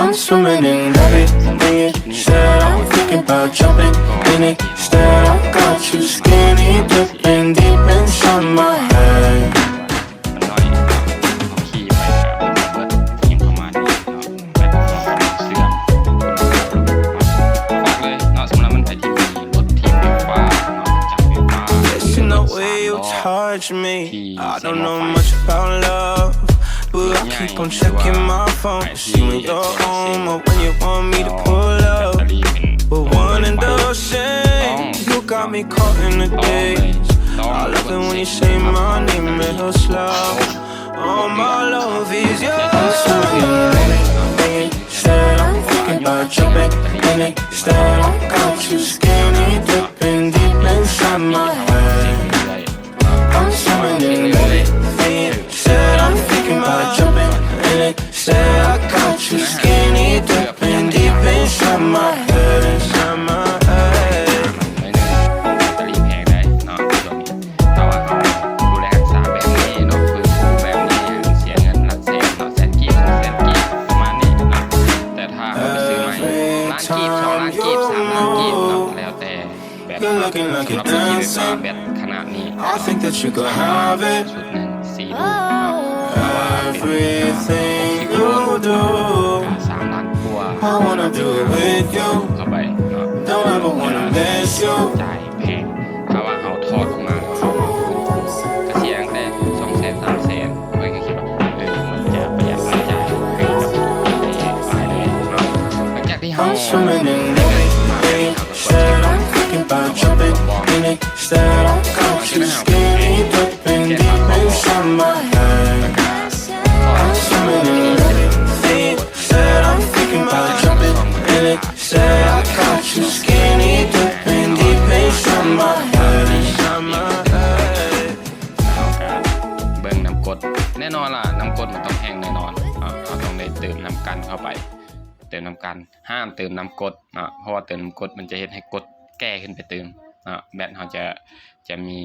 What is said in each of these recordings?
I'm swimming in everything instead. I'm thinking about jumping in it instead. I got you skinny dipping deep inside my head. มันน้อยเอาขี้ไปเบิดทีมประมาณนี้แบบเสื่อมฝากเลยเนาะสำหรับมันไปที่มีรถทีมวิวฟ้าเนาะจากวิวฟ้า Listen the way you touch me. I don't know much about love, but I keep on checking my phone to see when you're home or when you want me to pull up. But one and the same. You got me caught in the days. I love it when you say my name real slow. All my love is yours. I'm swimming in it instead. I'm thinking about jumping in it instead. I got you skinny dipping deep inside my head. I'm swimming in it instead. I'm thinking about jumping in it instead. I got you skinny dipping deep inside my head. Inside my head. แบตเตอรี่แพงได้เนาะช่วงนี้ถ้าว่าเขาดูแลรักษาแบบนี้เนาะฟื้นฟูแบบนี้เสียเงินหลักแสนเนาะแสนกีบประมาณนี้เนาะแต่ถ้าเขาไปซื้อใหม่ล้านกีบ2 ล้านกีบ3 ล้านกีบเนาะแล้วแต่แบบสำหรับรถที่ไฟฟ้าแบบขนาดนี้ I think that you could have it. ชุดหนึ่ง4 ลูกเนาะแต่ว่าเป็น Everything you do, 3 ล้านกว่า I wanna do it with you. เข้าไปเนาะ Don't ever wanna miss you. จ่ายแพงถ้าว่าเขาทอดออกมาแล้วเขามาฟื้นฟูก็เสียตั้งแต่2 แสน 3 แสนเพื่อนก็คิดว่ามันจะประหยัดรายจ่ายให้กับฝ่ายเลยเนาะหลังจากที่เขา I'm swimming in it instead. I'm thinking about jumping in it instead. I got you skinny dipping deep inside my head. I'm swimming in it instead. I'm thinking about jumping in it instead. I got you skinny dipping deep inside my head. Inside my head. เบิ่งน้ำกรดแน่นอนล่ะน้ำกรดมันต้องแห้งแน่นอนเราต้องได้เติมน้ำกันเข้าไปเติมน้ำกันห้ามเติมน้ำกรดเพราะว่าเติมน้ำกรดมันจะเฮ็ดให้กรดแก้ขึ้นไปเติมแบตเขาจะมี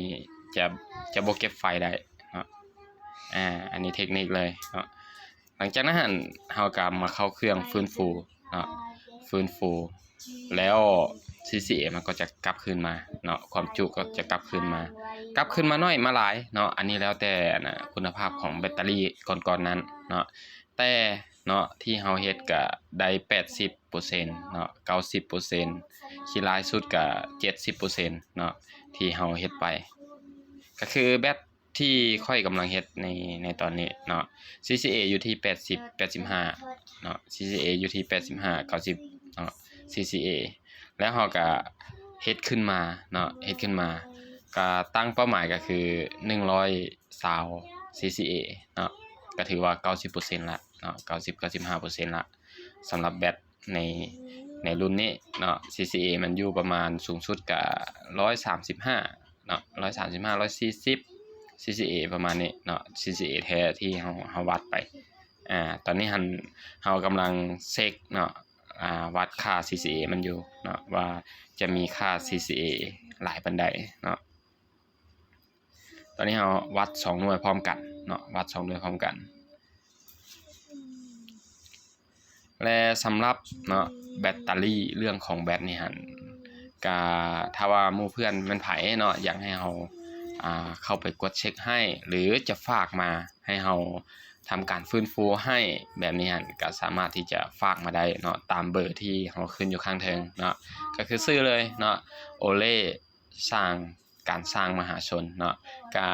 จะบ่เก็บไฟได้อันนี้เทคนิคเลยหลังจากนั้นเราก็มาเข้าเครื่องฟื้นฟูแล้ว CCA มันก็จะกลับคืนมาความจุก็จะกลับคืนมาน้อยมาหลายอันนี้แล้วแต่คุณภาพของแบตเตอรี่ก่อนนั้นแต่ที่เฮาเฮ็ดก็ได้ 80% 90% ขี้หลายสุดก็ 70% ที่เฮาเฮ็ดไปก็คือแบตที่ค่อยกำลังเฮ็ดในตอนนี้CCA อยู่ที่80 85CCA อยู่ที่85 90CCA แล้วเฮาก็เฮ็ดขึ้นมาก็ตั้งเป้าหมายก็คือ120 CCA ก็ถือว่า 90% ละ90-95% ละสำหรับแบตในรุ่นนี้CCA มันอยู่ประมาณสูงสุดก็135 140 CCA ประมาณนี้CCA แท้ที่เฮาวัดไปตอนนี้เฮากำลังเช็ควัดค่า CCA มันอยู่ว่าจะมีค่า CCA หลายปานใดตอนนี้เฮาวัด2หน่วยพร้อมกันวัด2หน่วยพร้อมกันและสำหรับแบตเตอรี่เรื่องของแบตนี่ก็ถ้าว่าหมู่เพื่อนมันไผอยากให้เฮาเข้าไปกดเช็คให้หรือจะฝากมาให้เฮาทำการฟื้นฟูให้แบบนี้ก็สามารถที่จะฝากมาได้ตามเบอร์ที่เฮาขึ้นอยู่ข้างเทิงก็คือซื้อเลยโอเล่สร้างมหาชนก็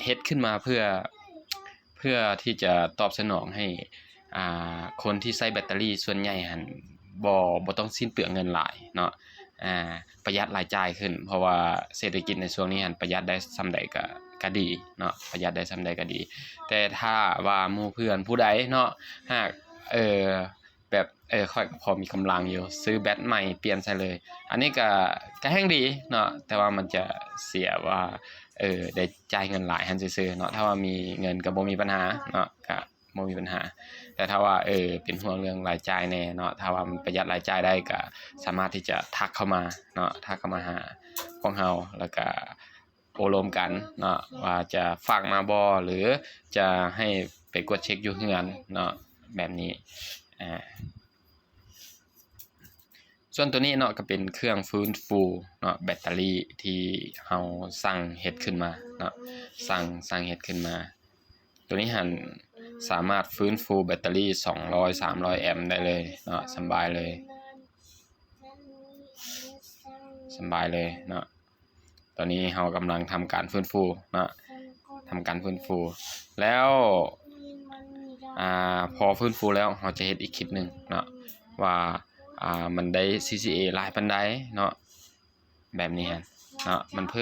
เฮ็ดขึ้นมาเพื่อที่จะตอบสนองให้คนที่ใช้แบตเตอรี่ส่วนใหญ่บ่ต้องสิ้นเปลืองเงินหลายประหยัดรายจ่ายขึ้นเพราะว่าเศรษฐกิจในช่วงนี้ประหยัดได้ส่ำใดก็ดีประหยัดได้ส่ำใดก็ดีแต่ถ้าว่าหมู่เพื่อนผู้ใดหากแบบค่อยพอมีกำลังอยู่ซื้อแบตใหม่เปลี่ยนใส่เลยอันนี้ก็แฮงดีแต่ว่ามันจะเสียว่าได้จ่ายเงินหลายซื่อๆถ้าว่ามีเงินก็บ่มีปัญหาก็บ่มีปัญหาแต่ถ้าว่าเป็นห่วงเรื่องรายจ่ายแน่ถ้าว่ามันประหยัดรายจ่ายได้ก็สามารถที่จะทักเข้ามาทักเข้ามาหาพวกเราแล้วก็โอลมกันว่าจะฝากมาบ่หรือจะให้ไปกดเช็คอยู่เฮือนแบบนี้ ส่วนตัวนี้เนาะก็เป็นเครื่องฟื้นฟูเนาะแบตเตอรี่ที่เฮาสั่งเฮ็ดขึ้นมาเนาะสั่งเฮ็ดขึ้นมาตัวนี้หันสามารถฟื้นฟูแบตเตอรี่200-300 แอมป์ได้เลยเนาะสบายเลยเนาะตอนนี้เฮากำลังทำการฟื้นฟูเนาะทำการฟื้นฟูแล้วพอฟื้นฟูแล้วเราจะเฮ็ดอีกคลิปหนึงเนาะว่ามันได้ CCA หลายปานใดเนาะแบบนี้ฮะเนาะมันเพิ่ม